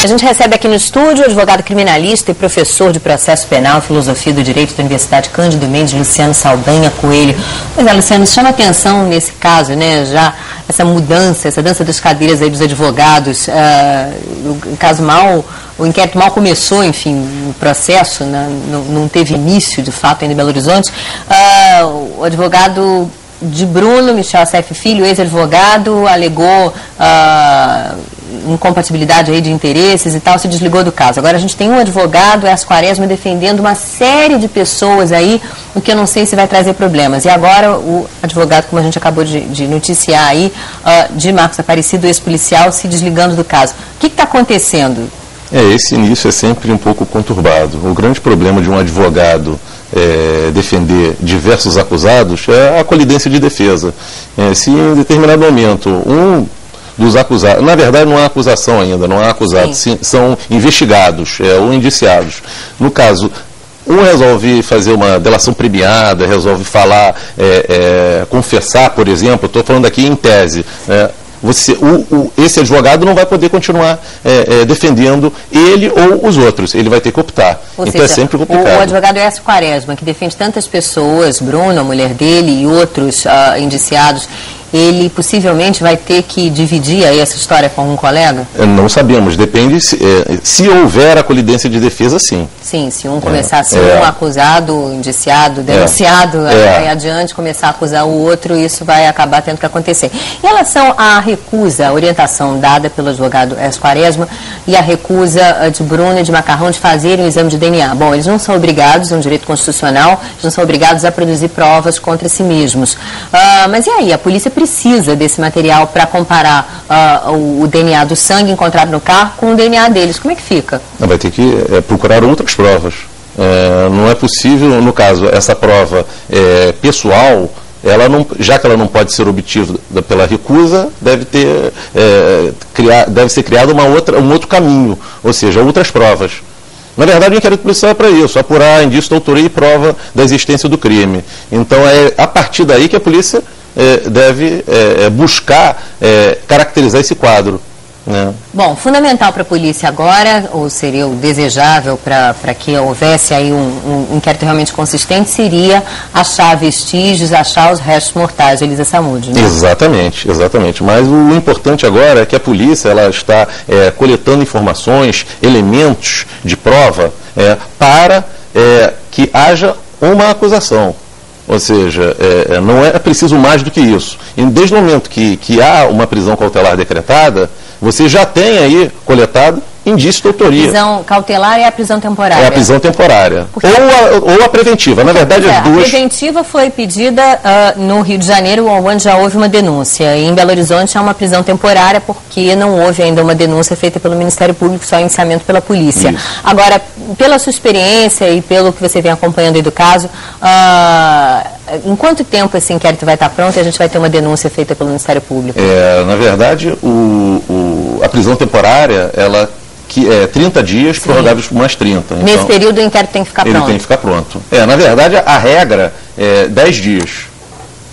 A gente recebe aqui no estúdio o advogado criminalista e professor de processo penal e filosofia do direito da Universidade Cândido Mendes, Luciano Saldanha Coelho. Pois é, Luciano, chama atenção nesse caso, né, já essa mudança, essa dança das cadeiras aí dos advogados. O inquérito mal começou, enfim, o processo, né, não teve início, de fato, ainda em Belo Horizonte. O advogado de Bruno, Michel Assef Filho, ex-advogado, alegou incompatibilidade aí de interesses e tal, se desligou do caso. Agora a gente tem um advogado, Écio Quaresma, defendendo uma série de pessoas aí, o que eu não sei se vai trazer problemas. E agora o advogado, como a gente acabou de noticiar aí, de Marcos Aparecido, ex-policial, se desligando do caso. O que está acontecendo? Esse início é sempre um pouco conturbado. O grande problema de um advogado defender diversos acusados é a colidência de defesa. Se em determinado momento um dos acusados, na verdade não há acusação ainda, não há acusados, são investigados ou indiciados. No caso, um resolve fazer uma delação premiada, resolve falar, confessar, por exemplo, estou falando aqui em tese, esse advogado não vai poder continuar defendendo ele ou os outros, ele vai ter que optar. Ou então seja, é sempre complicado. O advogado Écio Quaresma, que defende tantas pessoas, Bruno, a mulher dele e outros indiciados, ele possivelmente vai ter que dividir aí essa história com um colega? Não sabemos, depende se houver a colidência de defesa, sim. Sim, se um começar a ser um acusado, indiciado, denunciado, aí adiante começar a acusar o outro, isso vai acabar tendo que acontecer. Em relação à recusa, a orientação dada pelo advogado Écio Quaresma e a recusa de Bruno e de Macarrão de fazerem o exame de DNA. Bom, eles não são obrigados, é um direito constitucional, eles não são obrigados a produzir provas contra si mesmos. Mas e aí, a polícia precisa desse material para comparar o DNA do sangue encontrado no carro com o DNA deles. Como é que fica? Vai ter que procurar outras provas. Não é possível, no caso, essa prova pessoal, já que ela não pode ser obtida pela recusa, deve ser criado um outro caminho, ou seja, outras provas. Na verdade, o inquérito policial é para isso, apurar indício de autoria e prova da existência do crime. Então, é a partir daí que a polícia deve buscar caracterizar esse quadro. Bom, fundamental para a polícia agora, ou seria o desejável para que houvesse aí um inquérito realmente consistente, seria achar vestígios, achar os restos mortais de Elisa Samúdio, né? Exatamente, exatamente. Mas o importante agora é que a polícia ela está coletando informações, elementos de prova para que haja uma acusação. Ou seja, não é preciso mais do que isso. E desde o momento que há uma prisão cautelar decretada, você já tem aí coletado indício de autoria. A prisão cautelar é a prisão temporária? É a prisão temporária. Ou a preventiva. Na verdade, as duas... A preventiva foi pedida no Rio de Janeiro, onde já houve uma denúncia. E em Belo Horizonte é uma prisão temporária, porque não houve ainda uma denúncia feita pelo Ministério Público, só indiciamento pela polícia. Isso. Agora, pela sua experiência e pelo que você vem acompanhando aí do caso, em quanto tempo esse inquérito vai estar pronto e a gente vai ter uma denúncia feita pelo Ministério Público? Na verdade, a prisão temporária, ela... que é 30 dias, prorrogáveis por mais 30. Nesse período o inquérito tem que ficar pronto? Ele tem que ficar pronto. Na verdade, a regra é 10 dias.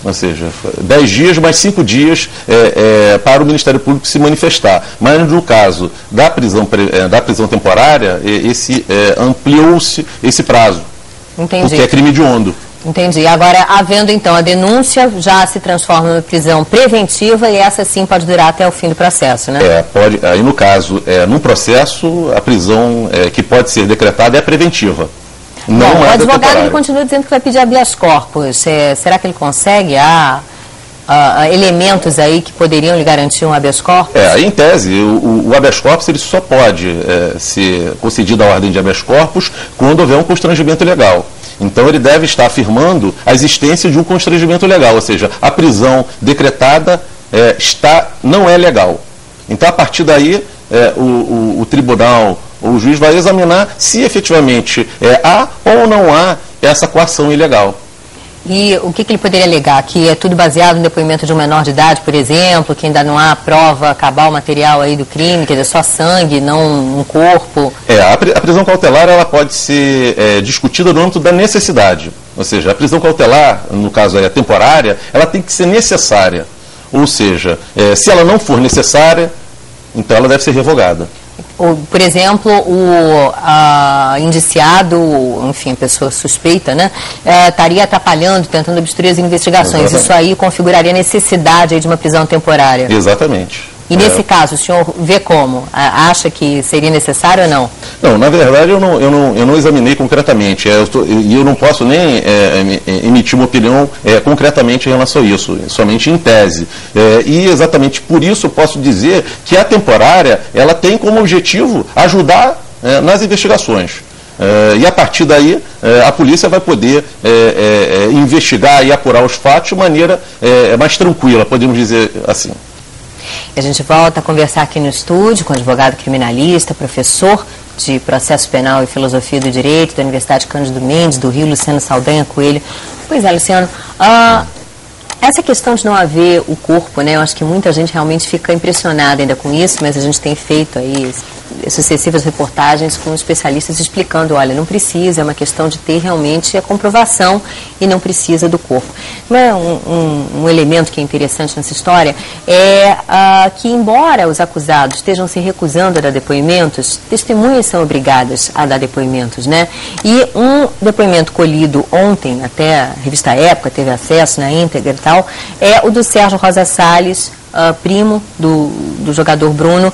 Ou seja, 10 dias mais 5 dias para o Ministério Público se manifestar. Mas no caso da prisão temporária, ampliou-se esse prazo. Entendi. Porque é crime hediondo. Entendi. Agora, havendo então a denúncia, já se transforma em prisão preventiva e essa sim pode durar até o fim do processo, né? Pode. Aí no caso, num processo, a prisão que pode ser decretada é preventiva. Não o advogado ele continua dizendo que vai pedir habeas corpus. Será que ele consegue? Elementos aí que poderiam lhe garantir um habeas corpus? Em tese, o habeas corpus ele só pode ser concedido a ordem de habeas corpus quando houver um constrangimento legal. Então ele deve estar afirmando a existência de um constrangimento legal, ou seja, a prisão decretada não é legal. Então a partir daí o tribunal ou o juiz vai examinar se efetivamente há ou não há essa coação ilegal. E o que ele poderia alegar? Que é tudo baseado no depoimento de um menor de idade, por exemplo, que ainda não há prova cabal material aí do crime, quer dizer, só sangue, não um corpo? A prisão cautelar ela pode ser discutida no âmbito da necessidade. Ou seja, a prisão cautelar, no caso temporária, ela tem que ser necessária. Ou seja, se ela não for necessária, então ela deve ser revogada. Por exemplo, o indiciado, enfim, pessoa suspeita, né, estaria atrapalhando, tentando obstruir as investigações. Exatamente. Isso aí configuraria a necessidade aí de uma prisão temporária. Exatamente. E nesse caso, o senhor vê como? Acha que seria necessário ou não? Não, na verdade eu não examinei concretamente. E eu não posso nem emitir uma opinião concretamente em relação a isso, somente em tese. E exatamente por isso eu posso dizer que a temporária ela tem como objetivo ajudar nas investigações. E a partir daí a polícia vai poder investigar e apurar os fatos de maneira mais tranquila, podemos dizer assim. A gente volta a conversar aqui no estúdio com o advogado criminalista, professor de Processo Penal e Filosofia do Direito da Universidade Cândido Mendes, do Rio, Luciano Saldanha Coelho. Pois é, Luciano, essa questão de não haver o corpo, né, eu acho que muita gente realmente fica impressionada ainda com isso, mas a gente tem feito aí sucessivas reportagens com especialistas explicando, olha, não precisa, é uma questão de ter realmente a comprovação e não precisa do corpo. Não é um elemento que é interessante nessa história é que, embora os acusados estejam se recusando a dar depoimentos, testemunhas são obrigadas a dar depoimentos, né? E um depoimento colhido ontem, até a revista Época teve acesso na íntegra e tal, é o do Sérgio Rosa Salles, primo do jogador Bruno,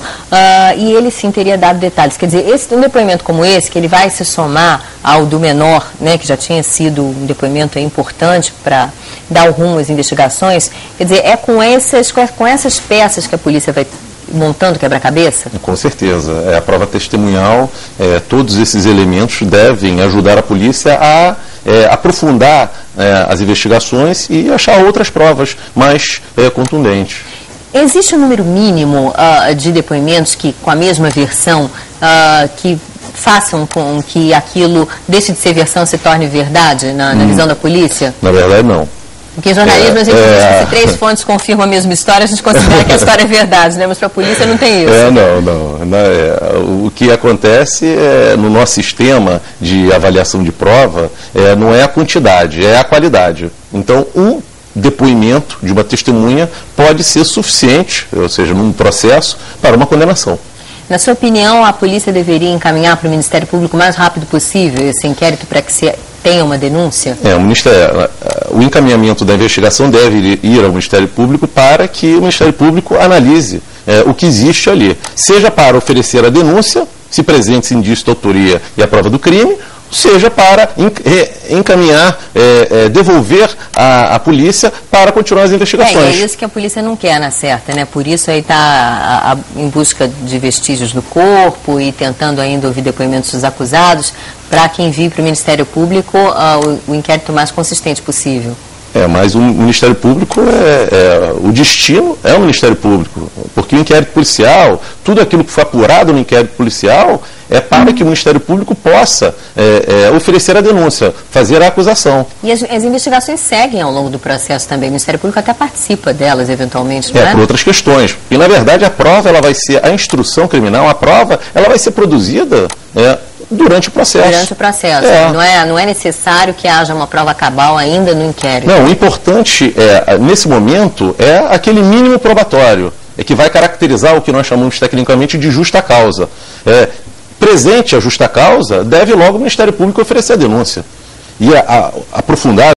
e ele sim teria dado detalhes. Quer dizer, um depoimento como esse, que ele vai se somar ao do menor, né, que já tinha sido um depoimento importante para dar o rumo às investigações, quer dizer, é com essas peças que a polícia vai montando quebra-cabeça? Com certeza. A prova testemunhal, todos esses elementos devem ajudar a polícia a aprofundar as investigações e achar outras provas mais contundentes. Existe um número mínimo de depoimentos que, com a mesma versão, que façam com que aquilo deixe de ser versão e se torne verdade na visão da polícia? Na verdade, não. Porque em jornalismo a gente diz que se 3 fontes confirmam a mesma história, a gente considera que a história é verdade, né? Mas para a polícia não tem isso. Não. O que acontece no nosso sistema de avaliação de prova não é a quantidade, é a qualidade. Então, um depoimento de uma testemunha pode ser suficiente, ou seja, num processo, para uma condenação. Na sua opinião, a polícia deveria encaminhar para o Ministério Público o mais rápido possível esse inquérito para que se tenha uma denúncia? O encaminhamento da investigação deve ir ao Ministério Público para que o Ministério Público analise o que existe ali. Seja para oferecer a denúncia, se presente indício de autoria e a prova do crime, seja para encaminhar, devolver à polícia para continuar as investigações. É isso que a polícia não quer, na certa, né? Por isso aí está em busca de vestígios do corpo e tentando ainda ouvir depoimentos dos acusados para que envie para o Ministério Público o inquérito mais consistente possível. Mas o Ministério Público, o destino é o Ministério Público, porque o inquérito policial, tudo aquilo que foi apurado no inquérito policial, é para que o Ministério Público possa oferecer a denúncia, fazer a acusação. E as investigações seguem ao longo do processo também, o Ministério Público até participa delas eventualmente, não é? Por outras questões. E na verdade a prova, ela vai ser, a instrução criminal, a prova, ela vai ser produzida durante o processo. Durante o processo. Não é necessário que haja uma prova cabal ainda no inquérito. Não, o importante, nesse momento, é aquele mínimo probatório, que vai caracterizar o que nós chamamos tecnicamente de justa causa. Presente a justa causa, deve logo o Ministério Público oferecer a denúncia. E aprofundar